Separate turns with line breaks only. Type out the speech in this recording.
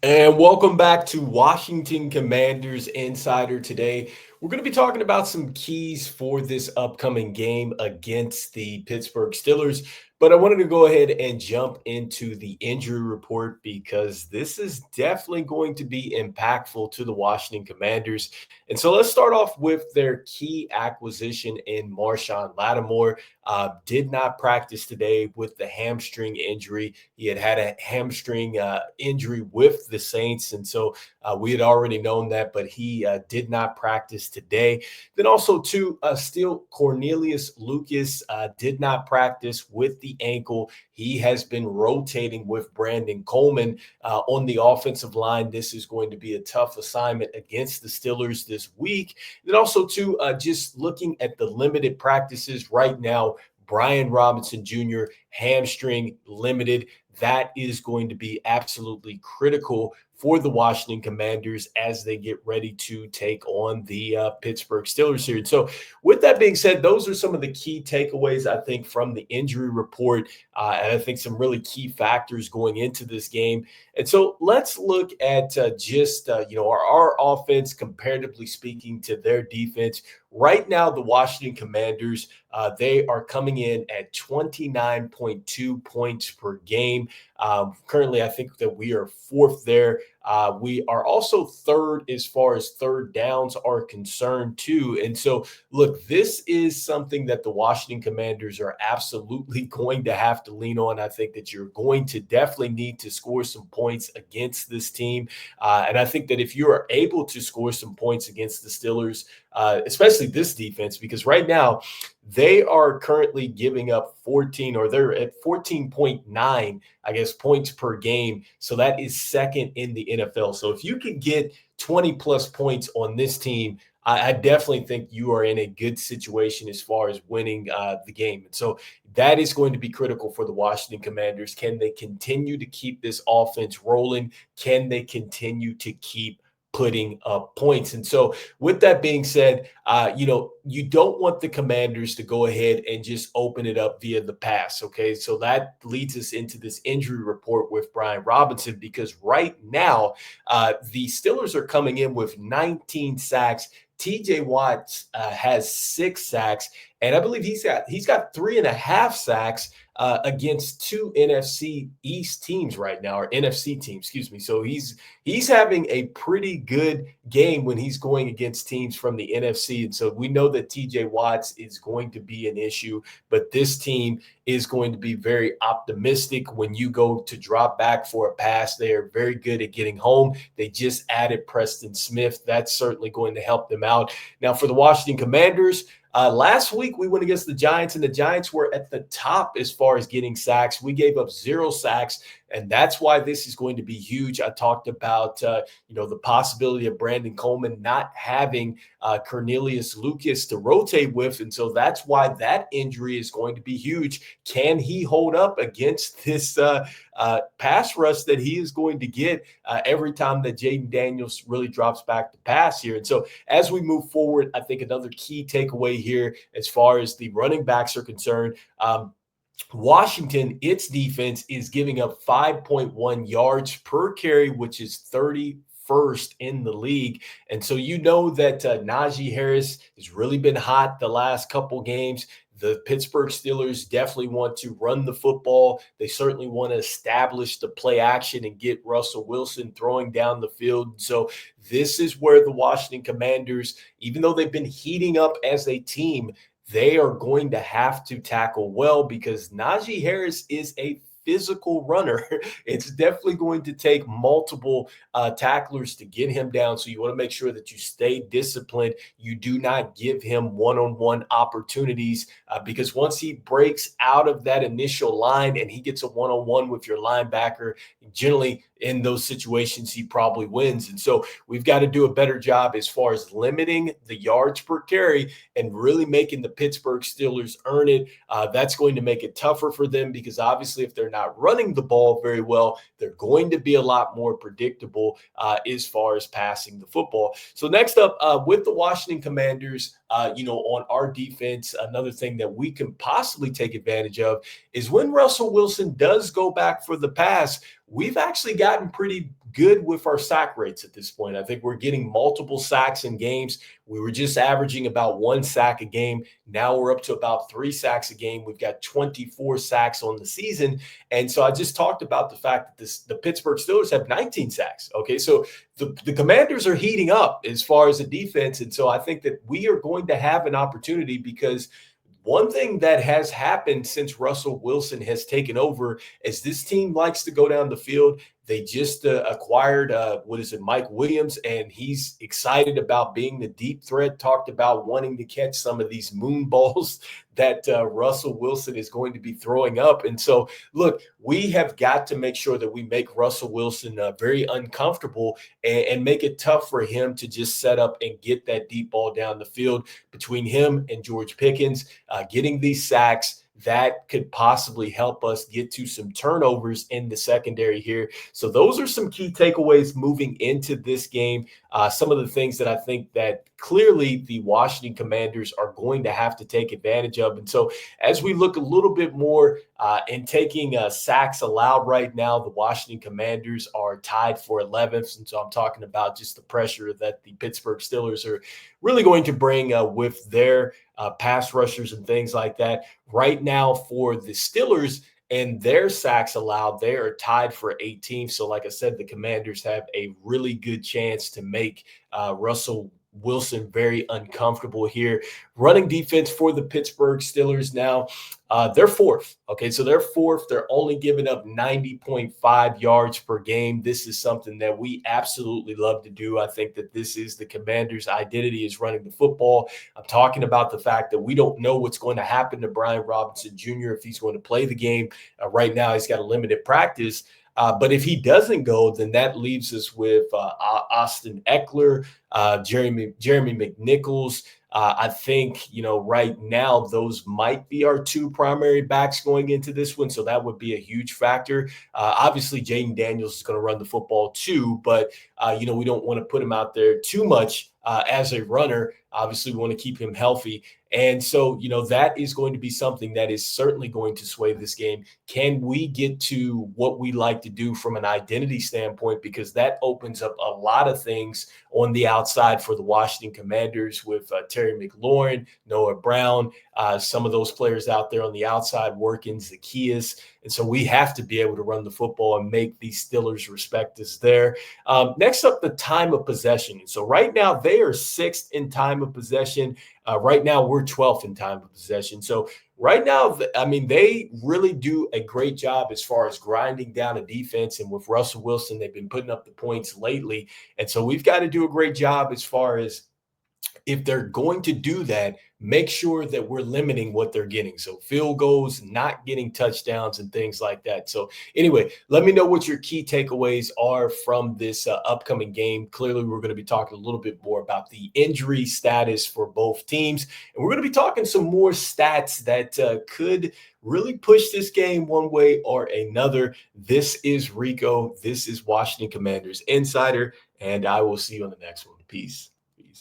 And welcome back to Washington Commanders Insider. Today, we're going to be talking about some keys for this upcoming game against the Pittsburgh Steelers. But I wanted to go ahead and jump into the injury report because this is definitely going to be impactful to the Washington Commanders. And so let's start off with their key acquisition in Marshawn Lattimore. Did not practice today with the hamstring injury. He had a hamstring injury with the Saints, and so we had already known that, but he did not practice today. Then also, too, still Cornelius Lucas did not practice with the ankle. He has been rotating with Brandon Coleman on the offensive line. This is going to be a tough assignment against the Steelers this week. Then also, too, just looking at the limited practices right now, Brian Robinson Jr., hamstring limited. That is going to be absolutely critical for the Washington Commanders as they get ready to take on the Pittsburgh Steelers here. And so, with that being said, those are some of the key takeaways, I think, from the injury report. And I think some really key factors going into this game. And so, let's look at just, our offense, comparatively speaking, to their defense. Right now, the Washington Commanders, they are coming in at 29.2 points per game. Currently, I think that we are fourth there. We are also third as far as third downs are concerned, too. And so, look, this is something that the Washington Commanders are absolutely going to have to lean on. I think that you're going to definitely need to score some points against this team. And I think that if you are able to score some points against the Steelers, especially this defense, because right now they are currently giving up 14, or they're at 14.9, I guess, points per game. So that is second in the NFL. So if you can get 20 plus points on this team, I definitely think you are in a good situation as far as winning the game. And so that is going to be critical for the Washington Commanders. Can they continue to keep this offense rolling? Can they continue to keep putting up points? And so, with that being said, you don't want the Commanders to go ahead and just open it up via the pass. Okay, so that leads us into this injury report with Brian Robinson, because right now the Steelers are coming in with 19 sacks. TJ Watt has 6 sacks, and I believe he's got 3.5 sacks against two NFC East teams right now, or NFC teams, excuse me. So he's having a pretty good game when he's going against teams from the NFC. And so we know that TJ Watts is going to be an issue, but this team is going to be very optimistic when you go to drop back for a pass. They are very good at getting home. They just added Preston Smith. That's certainly going to help them out. Now, for the Washington Commanders, last week we went against the Giants, and the Giants were at the top as far as getting sacks. We gave up 0 sacks, and that's why this is going to be huge. I talked about the possibility of Brandon Coleman not having Cornelius Lucas to rotate with, and so that's why that injury is going to be huge. Can he hold up against this pass rush that he is going to get every time that Jaden Daniels really drops back to pass here? And so as we move forward, I think another key takeaway here as far as the running backs are concerned, Washington, its defense is giving up 5.1 yards per carry, which is 31st in the league. And so you know that Najee Harris has really been hot the last couple games. The Pittsburgh Steelers definitely want to run the football. They certainly want to establish the play action and get Russell Wilson throwing down the field. So this is where the Washington Commanders, even though they've been heating up as a team, they are going to have to tackle well, because Najee Harris is a physical runner. It's definitely going to take multiple tacklers to get him down. So you want to make sure that you stay disciplined. You do not give him one-on-one opportunities because once he breaks out of that initial line and he gets a one-on-one with your linebacker, generally in those situations, he probably wins. And so we've got to do a better job as far as limiting the yards per carry and really making the Pittsburgh Steelers earn it. That's going to make it tougher for them, because obviously if they're not running the ball very well, they're going to be a lot more predictable as far as passing the football. So next up, with the Washington Commanders, on our defense, another thing that we can possibly take advantage of is when Russell Wilson does go back for the pass, we've actually gotten pretty good with our sack rates at this point. I think we're getting multiple sacks in games. We were just averaging about 1 sack a game. Now we're up to about 3 sacks a game. We've got 24 sacks on the season. And so I just talked about the fact that the Pittsburgh Steelers have 19 sacks. Okay. So the Commanders are heating up as far as the defense. And so I think that we are going to have an opportunity because one thing that has happened since Russell Wilson has taken over is this team likes to go down the field. They just acquired, Mike Williams, and he's excited about being the deep threat, talked about wanting to catch some of these moon balls that Russell Wilson is going to be throwing up. And so, look, we have got to make sure that we make Russell Wilson very uncomfortable and make it tough for him to just set up and get that deep ball down the field between him and George Pickens, getting these sacks. That could possibly help us get to some turnovers in the secondary here. So those are some key takeaways moving into this game. Some of the things that I think that clearly the Washington Commanders are going to have to take advantage of. And so as we look a little bit more in taking sacks allowed right now, the Washington Commanders are tied for 11th. And so I'm talking about just the pressure that the Pittsburgh Steelers are really going to bring with their pass rushers and things like that. Right now for the Steelers and their sacks allowed, they are tied for 18th. So like I said, the Commanders have a really good chance to make Russell Wilson very uncomfortable here. Running defense for the Pittsburgh Steelers now, they're fourth. Okay, so they're fourth. They're only giving up 90.5 yards per game. This is something that we absolutely love to do. I think that this is the Commanders' identity, is running the football. I'm talking about the fact that we don't know what's going to happen to Brian Robinson Jr. if he's going to play the game. Right now, he's got a limited practice. But if he doesn't go, then that leaves us with Austin Eckler, Jeremy McNichols. I think, right now, those might be our two primary backs going into this one. So that would be a huge factor. Obviously, Jaden Daniels is going to run the football too, but, we don't want to put him out there too much as a runner. Obviously, we want to keep him healthy. And so, that is going to be something that is certainly going to sway this game. Can we get to what we like to do from an identity standpoint? Because that opens up a lot of things on the outside for the Washington Commanders with Terry McLaurin, Noah Brown, some of those players out there on the outside working, Zacchaeus. And so we have to be able to run the football and make these Steelers respect us there. Next up, the time of possession. And so right now, they are 6th in time of possession. Right now, we're 12th in time of possession. So right now, they really do a great job as far as grinding down a defense. And with Russell Wilson, they've been putting up the points lately. And so we've got to do a great job as far as, if they're going to do that, make sure that we're limiting what they're getting. So field goals, not getting touchdowns and things like that. So anyway, let me know what your key takeaways are from this upcoming game. Clearly, we're going to be talking a little bit more about the injury status for both teams. And we're going to be talking some more stats that could really push this game one way or another. This is Rico. This is Washington Commanders Insider, and I will see you on the next one. Peace.